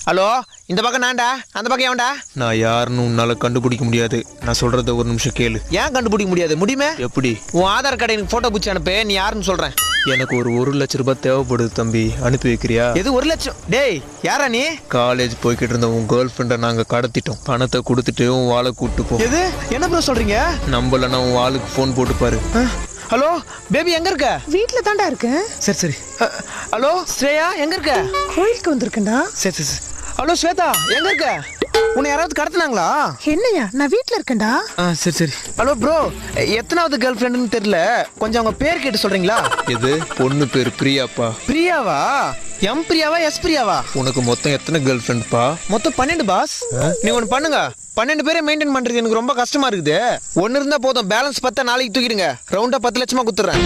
Hello, இந்த பக்கம் நான்டா, அந்த பக்கம் ஏன்டா? நான் யாருன்னு உன்னால கண்டுபிடிக்க முடியாது. நான் சொல்றத ஒரு நிமிஷம் கேளு. ஏன் கண்டுபிடிக்க முடியாது? முடியுமே. எப்படி? உன் ஆதார் கார்டு எனக்கு போட்டோ பிடிச்சி அனுப்பு, நீ யாருன்னு சொல்றேன். எனக்கு ஒரு 1,00,000 தேவைப்படுது தம்பி, அனுப்பி வைக்கிறியா? எது 1,00,000? டேய், யாரா நீ? காலேஜ் போய்கிட்டு இருந்த உன் கேர்ள் ஃப்ரெண்டை நாங்க கடத்திட்டோம். பணத்தை கொடுத்துட்டு உன் வாளை கூப்பிட்டு போ. எது? என்ன ப்ரோ சொல்றீங்க? நம்பலன்னா உன் வாளுக்கு ஃபோன் போட்டு பாரு. ஹலோ பேபி, எங்க இருக்க? வீட்ல தாண்டா இருக்கேன். சரி சரி. ஹலோ ஸ்ரேயா, எங்க இருக்க? கோயிலுக்கு வந்திருக்கேன்டா. சரி சரி. ஹலோ ஸ்வேதா, எங்க இருக்க? உன்னை யாராவது கடத்தினாங்களா? என்னையா, நான் வீட்ல இருக்கேன்டா. சரி சரி. ஹலோ ப்ரோ, எத்தனாவது கேர்ள் ஃப்ரெண்டுன்னு தெரியல, கொஞ்சம் அவங்க பேர் கேட்டு சொல்றீங்களா? எது? பொண்ணு பேர் பிரியாப்பா. பிரியாவா? M பிரியாவா, S பிரியாவா? உனக்கு மொத்தம் எத்தனை கேர்ள் ஃப்ரெண்ட்ப்பா? மொத்தம் 12 பாஸ். நீ ஒன்று பண்ணுங்க, 12 பேரை மெயின்டைன் பண்றது எனக்கு ரொம்ப கஷ்டமா இருக்குது. ஒன்னு இருந்தா போதும், பேலன்ஸ் 10 நாளைக்கு தூக்கிடுங்க. ரவுண்டா 10 லட்சமா குத்துறேன்.